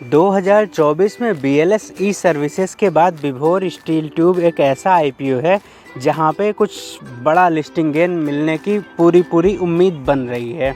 2024 में BLS ई services के बाद विभोर स्टील ट्यूब एक ऐसा IPO है जहां पे कुछ बड़ा लिस्टिंग गेन मिलने की पूरी उम्मीद बन रही है।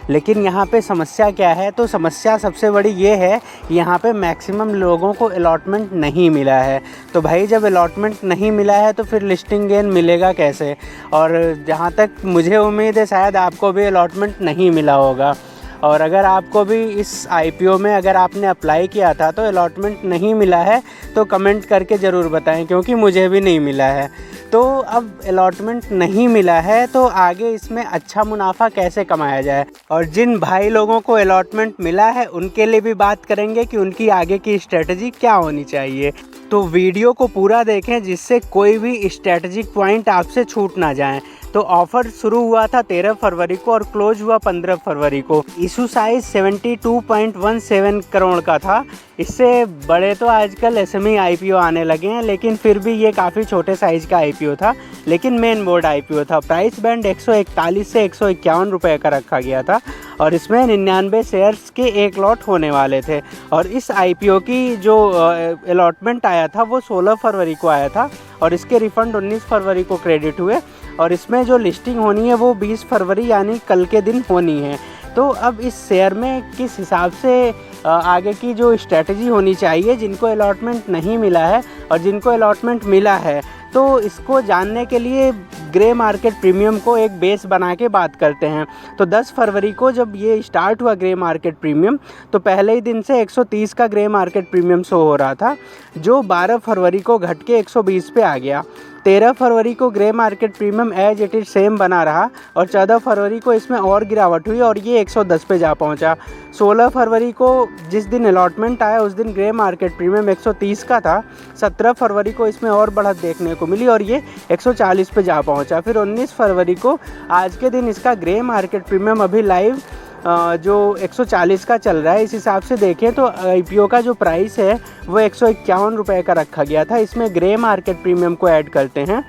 लेकिन यहाँ पे समस्या क्या है? तो समस्या सबसे बड़ी ये है कि यहाँ पे मैक्सिमम लोगों को अलॉटमेंट नहीं मिला है। तो भाई जब अलॉटमेंट नहीं मिला है तो फिर लिस्टिंग गेन मिलेगा कैसे? और जहाँ तक मुझे उम्मीद है शायद आपको भी अलॉटमेंट नहीं मिला होगा। और अगर आपको भी इस IPO में अगर आपने अप्लाई किया था तो अलॉटमेंट नहीं मिला है तो कमेंट करके ज़रूर बताएं, क्योंकि मुझे भी नहीं मिला है। तो अब अलॉटमेंट नहीं मिला है तो आगे इसमें अच्छा मुनाफा कैसे कमाया जाए, और जिन भाई लोगों को अलॉटमेंट मिला है उनके लिए भी बात करेंगे कि उनकी आगे की स्ट्रेटजी क्या होनी चाहिए। तो वीडियो को पूरा देखें जिससे कोई भी स्ट्रेटजिक पॉइंट आपसे छूट ना जाए। तो ऑफ़र शुरू हुआ था 13 फरवरी को और क्लोज हुआ 15 फरवरी को। इशू साइज़ 72.17 करोड़ का था। इससे बड़े तो आजकल SME IPO आने लगे हैं, लेकिन फिर भी ये काफ़ी छोटे साइज़ का IPO था, लेकिन मेन बोर्ड IPO था। प्राइस बैंड 141 से 151 रुपये का रखा गया था और इसमें 99 शेयर्स के एक लॉट होने वाले थे। और इस IPO की जो अलॉटमेंट आया था वो 16 फरवरी को आया था और इसके रिफ़ंड 19 फरवरी को क्रेडिट हुए। और इसमें जो लिस्टिंग होनी है वो 20 फरवरी यानी कल के दिन होनी है। तो अब इस शेयर में किस हिसाब से आगे की जो स्ट्रेटजी होनी चाहिए, जिनको अलॉटमेंट नहीं मिला है और जिनको अलॉटमेंट मिला है, तो इसको जानने के लिए ग्रे मार्केट प्रीमियम को एक बेस बना के बात करते हैं। तो 10 फरवरी को जब ये स्टार्ट हुआ ग्रे मार्केट प्रीमियम, तो पहले ही दिन से 130 का ग्रे मार्केट प्रीमियम शो हो रहा था, जो 12 फरवरी को घट के 120 पे आ गया। 13 फरवरी को grey market premium as it is same बना रहा और 14 फरवरी को इसमें और गिरावट हुई और ये 110 पे जा पहुंचा। 16 फरवरी को जिस दिन अलॉटमेंट आया उस दिन ग्रे मार्केट प्रीमियम 130 का था। 17 फरवरी को इसमें और बढ़त देखने को मिली और ये 140 पे जा पहुंचा। फिर 19 फरवरी को आज के दिन इसका ग्रे मार्केट प्रीमियम अभी लाइव जो 140 का चल रहा है। इस हिसाब से देखें तो IPO का जो प्राइस है वो 151 रुपये का रखा गया था। इसमें ग्रे मार्केट प्रीमियम को ऐड करते हैं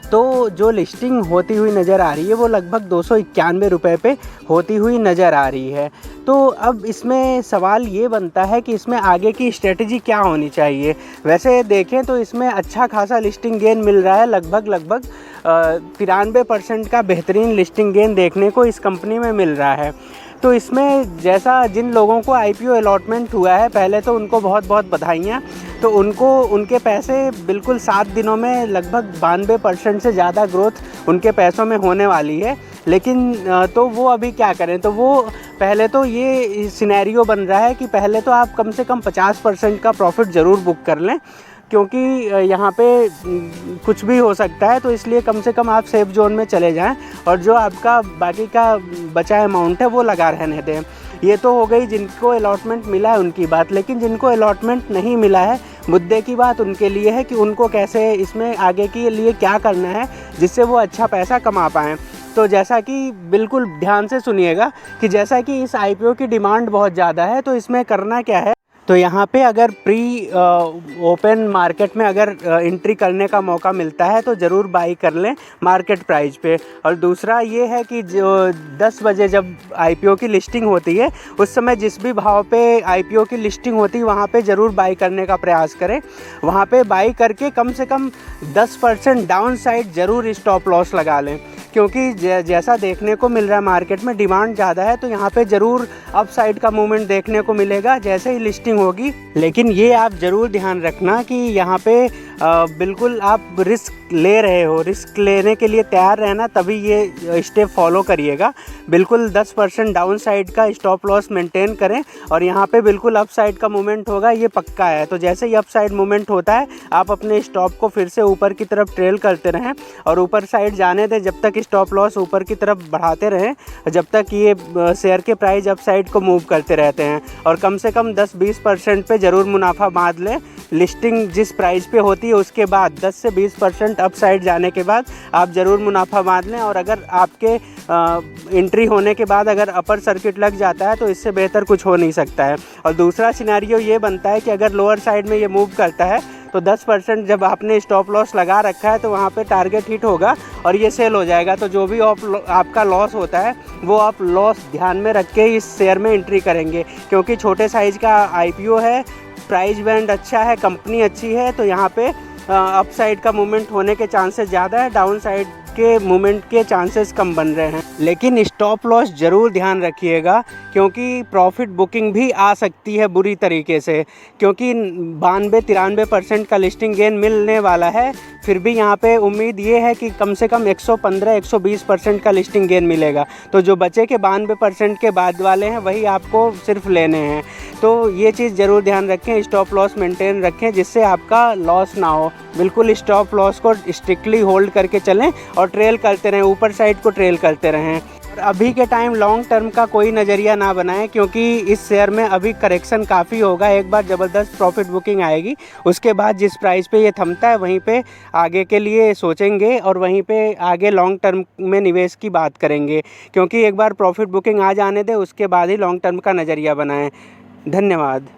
तो जो लिस्टिंग होती हुई नज़र आ रही है वो लगभग 291 रुपये पे होती हुई नज़र आ रही है। तो अब इसमें सवाल ये बनता है कि इसमें आगे की स्ट्रेटजी क्या होनी चाहिए। वैसे देखें तो इसमें अच्छा खासा लिस्टिंग गेन मिल रहा है, लगभग 93% का बेहतरीन लिस्टिंग गेन देखने को इस कंपनी में मिल रहा है। तो इसमें जैसा जिन लोगों को IPO अलॉटमेंट हुआ है पहले तो उनको बहुत बधाइयाँ। तो उनको उनके पैसे बिल्कुल 7 दिनों में लगभग 92% से ज़्यादा ग्रोथ उनके पैसों में होने वाली है। लेकिन तो वो अभी क्या करें? तो वो पहले तो ये सिनेरियो बन रहा है कि पहले तो आप कम से कम 50% का प्रॉफिट ज़रूर बुक कर लें, क्योंकि यहाँ पे कुछ भी हो सकता है। तो इसलिए कम से कम आप सेफ जोन में चले जाएं और जो आपका बाकी का बचा अमाउंट है वो लगा रहने दें। ये तो हो गई जिनको अलॉटमेंट मिला है उनकी बात। लेकिन जिनको अलॉटमेंट नहीं मिला है, मुद्दे की बात उनके लिए है कि उनको कैसे इसमें आगे के लिए क्या करना है जिससे वो अच्छा पैसा कमा पाएँ। तो जैसा कि बिल्कुल ध्यान से सुनिएगा कि जैसा कि इस IPO की डिमांड बहुत ज़्यादा है, तो इसमें करना क्या है। तो यहाँ पे अगर प्री ओपन मार्केट में अगर एंट्री करने का मौका मिलता है तो ज़रूर बाई कर लें मार्केट प्राइस पे। और दूसरा ये है कि जो 10 बजे जब IPO की लिस्टिंग होती है उस समय जिस भी भाव पे IPO की लिस्टिंग होती है वहाँ पे ज़रूर बाई करने का प्रयास करें। वहाँ पे बाई करके कम से कम 10% डाउन साइड ज़रूर स्टॉप लॉस लगा लें, क्योंकि जैसा देखने को मिल रहा है मार्केट में डिमांड ज़्यादा है तो यहाँ पे ज़रूर अप साइड का मूवमेंट देखने को मिलेगा जैसे ही लिस्टिंग होगी। लेकिन ये आप ज़रूर ध्यान रखना कि यहाँ पे बिल्कुल आप रिस्क ले रहे हो, रिस्क लेने के लिए तैयार रहना, तभी ये स्टेप फॉलो करिएगा। बिल्कुल 10% डाउन साइड का स्टॉप लॉस मेंटेन करें और यहाँ पे बिल्कुल अप साइड का मूवमेंट होगा, ये पक्का है। तो जैसे ही अप साइड मूवमेंट होता है आप अपने स्टॉप को फिर से ऊपर की तरफ ट्रेल करते रहें और ऊपर साइड जाने दें जब तक स्टॉप लॉस ऊपर की तरफ बढ़ाते रहें, जब तक ये शेयर के प्राइस अप साइड को मूव करते रहते हैं। और कम से कम 10-20% पे ज़रूर मुनाफा बांध लें। लिस्टिंग जिस प्राइस पे होती है उसके बाद 10 से 20% अप साइड जाने के बाद आप ज़रूर मुनाफा बांध लें। और अगर आपके एंट्री होने के बाद अगर अपर सर्किट लग जाता है तो इससे बेहतर कुछ हो नहीं सकता है। और दूसरा सिनेरियो ये बनता है कि अगर लोअर साइड में ये मूव करता है तो 10% जब आपने स्टॉप लॉस लगा रखा है तो वहाँ पे टारगेट हिट होगा और ये सेल हो जाएगा। तो जो भी आपका लॉस होता है वो आप लॉस ध्यान में रख के इस शेयर में एंट्री करेंगे, क्योंकि छोटे साइज़ का IPO है, प्राइस बैंड अच्छा है, कंपनी अच्छी है, तो यहाँ पे अपसाइड का मूवमेंट होने के चांसेस ज़्यादा है, डाउन साइड के मूवमेंट के चांसेस कम बन रहे हैं। लेकिन स्टॉप लॉस ज़रूर ध्यान रखिएगा, क्योंकि प्रॉफिट बुकिंग भी आ सकती है बुरी तरीके से, क्योंकि 92-93% का लिस्टिंग गेन मिलने वाला है। फिर भी यहाँ पे उम्मीद ये है कि कम से कम 115-120% का लिस्टिंग गेन मिलेगा। तो जो बचे के 92% के बाद वाले हैं वही आपको सिर्फ लेने हैं। तो ये चीज़ ज़रूर ध्यान रखें, स्टॉप लॉस मेंटेन रखें जिससे आपका लॉस ना हो। बिल्कुल स्टॉप लॉस को स्ट्रिक्टली होल्ड करके चलें और ट्रेल करते रहें, ऊपर साइड को ट्रेल करते रहें। अभी के टाइम लॉन्ग टर्म का कोई नज़रिया ना बनाएं, क्योंकि इस शेयर में अभी करेक्शन काफ़ी होगा। एक बार ज़बरदस्त प्रॉफिट बुकिंग आएगी, उसके बाद जिस प्राइस पे ये थमता है वहीं पे आगे के लिए सोचेंगे और वहीं पे आगे लॉन्ग टर्म में निवेश की बात करेंगे। क्योंकि एक बार प्रॉफिट बुकिंग आ जाने दें, उसके बाद ही लॉन्ग टर्म का नज़रिया बनाएं। धन्यवाद।